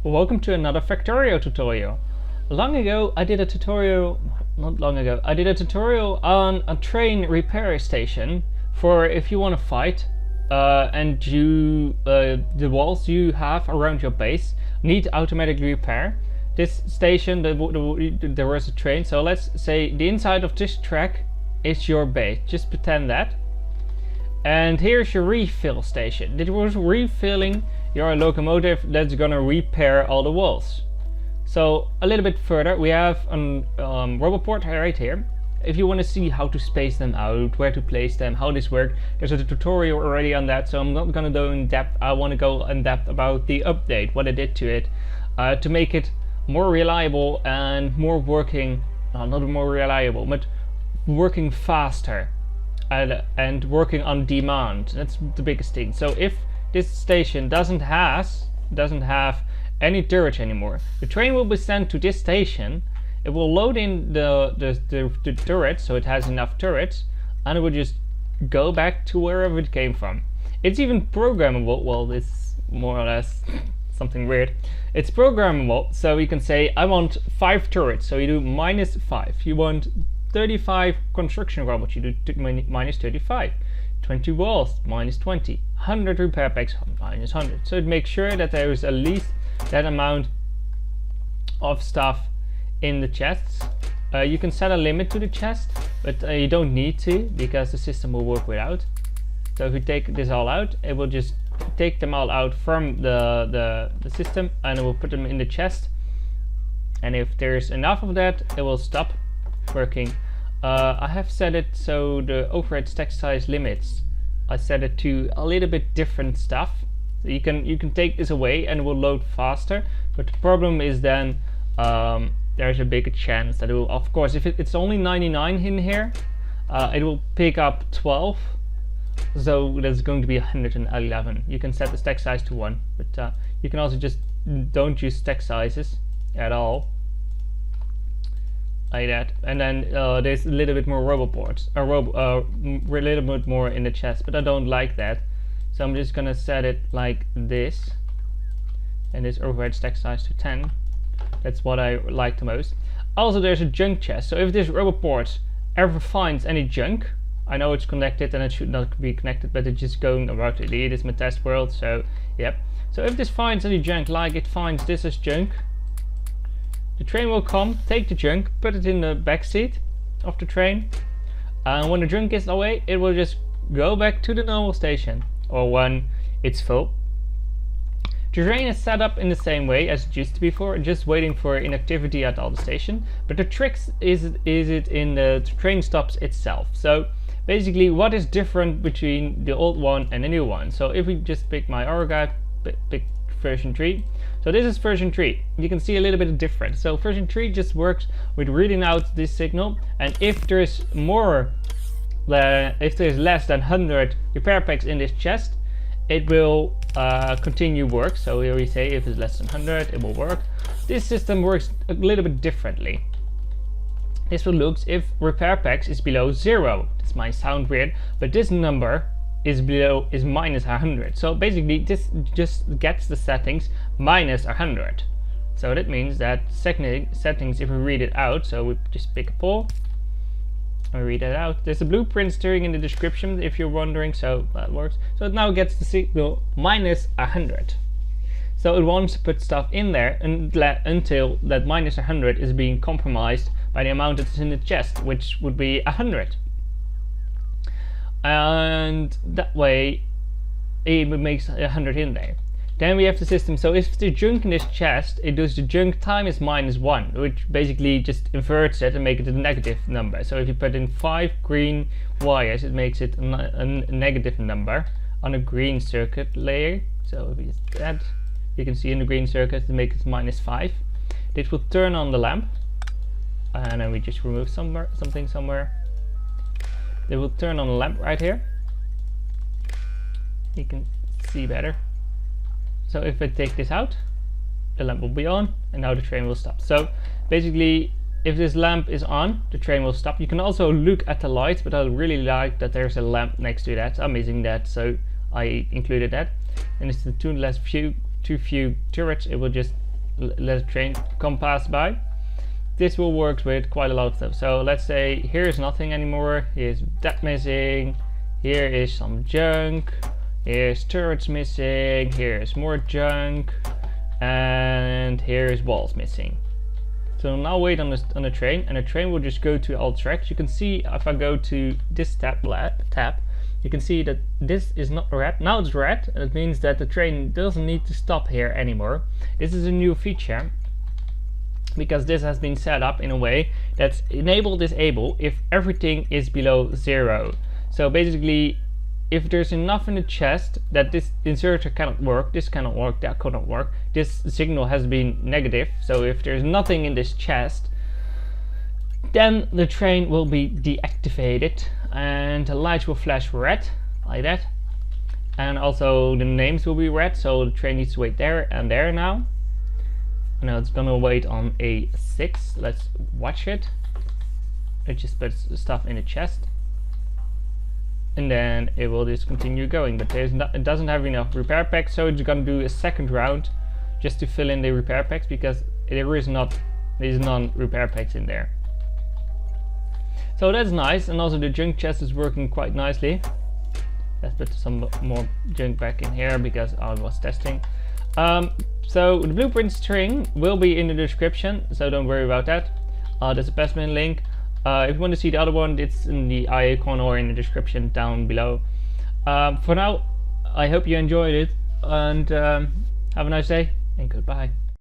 Welcome to another Factorio tutorial. Long ago I did a tutorial, not long ago, I did a tutorial on a train repair station for if you want to fight and you the walls you have around your base need automatic repair. This station, there was a train, so let's say the inside of this track is your base, just pretend that. And here's your refill station. It was refilling your locomotive that's gonna repair all the walls. So a little bit further we have a roboport right here. If you want to see how to space them out, where to place them, how this works, there's a tutorial already on that, so I'm not gonna go in depth. I want to go in depth about the update, what I did to it, to make it more reliable and more working, not more reliable, but working faster and working on demand. That's the biggest thing. So if this station doesn't have any turrets anymore, the train will be sent to this station. It will load in the turrets, so it has enough turrets, and it will just go back to wherever it came from. It's even programmable. Well, it's more or less something weird. It's programmable, so you can say I want 5 turrets, so you do -5. You want 35 construction robots, you do -35. 20 walls, -20. 100 repair packs, -100. So it makes sure that there is at least that amount of stuff in the chests. You can set a limit to the chest, but you don't need to, because the system will work without. So if you take this all out, it will just take them all out from the system, and it will put them in the chest. And if there's enough of that, it will stop working. I have set it so the overhead stack size limits, I set it to a little bit different stuff. So you can take this away and it will load faster, but the problem is then there's a bigger chance that it will, of course, if it's only 99 in here, it will pick up 12, so there's going to be 111. You can set the stack size to 1, but you can also just don't use stack sizes at all, like that. And then there's a little bit more roboports, a little bit more in the chest, but I don't like that, so I'm just gonna set it like this, and this overhead stack size to 10. That's what I like the most. Also, there's a junk chest, so if this roboport ever finds any junk, I know it's connected and it should not be connected, but it's just going about it. It is my test world, so yep. So if this finds any junk, like it finds this as junk, the train will come, take the junk, put it in the back seat of the train, and when the junk is away, it will just go back to the normal station, or when it's full. The train is set up in the same way as it used to be before, just waiting for inactivity at all the station, but the trick is it in the train stops itself. So basically, what is different between the old one and the new one? So if we just pick my Aura, pick version 3. So this is version 3. You can see a little bit of difference. So version 3 just works with reading out this signal, and if there's less than 100 repair packs in this chest, it will continue work. So here we say if it's less than 100, it will work. This system works a little bit differently. This will look if repair packs is below 0. This might sound weird, but this number is minus 100. So basically this just gets the settings minus 100. So that means that settings, if we read it out, so we just pick a poll and read it out. There's a blueprint steering in the description if you're wondering, so that works. So it now gets the signal minus 100. So it wants to put stuff in there until that minus 100 is being compromised by the amount that's in the chest, which would be 100. And that way it makes 100 in there. Then we have the system, so if the junk in this chest, it does the junk times -1, which basically just inverts it and makes it a negative number. So if you put in 5 green wires, it makes it a negative number on a green circuit layer. So if we just add, you can see in the green circuit to make it -5. This will turn on the lamp, and then we just remove something somewhere. It will turn on the lamp right here. You can see better. So if I take this out, the lamp will be on, and now the train will stop. So basically, if this lamp is on, the train will stop. You can also look at the lights, but I really like that there's a lamp next to that. I'm missing that, so I included that. And it's the too few turrets, it will just let a train come pass by. This will work with quite a lot of stuff. So let's say here is nothing anymore. Here's that missing. Here is some junk. Here's turrets missing. Here's more junk. And here is walls missing. So now wait on the train, and the train will just go to all tracks. You can see if I go to this tab, you can see that this is not red. Now it's red, and it means that the train doesn't need to stop here anymore. This is a new feature, because this has been set up in a way that's enable disable if everything is below 0. So basically, if there's enough in the chest that this inserter cannot work, this cannot work, that cannot work, this signal has been negative, so if there's nothing in this chest, then the train will be deactivated and the lights will flash red, like that. And also the names will be red, so the train needs to wait there and there now. Now it's gonna wait on A6. Let's watch it. It just puts stuff in the chest, and then it will just continue going. But it doesn't have enough repair packs, so it's gonna do a second round just to fill in the repair packs, because there's none repair packs in there. So that's nice, and also the junk chest is working quite nicely. Let's put some more junk back in here because I was testing. So the blueprint string will be in the description, so don't worry about that. There's a Passman link. If you want to see the other one, it's in the eye icon or in the description down below. For now, I hope you enjoyed it, and have a nice day, and goodbye.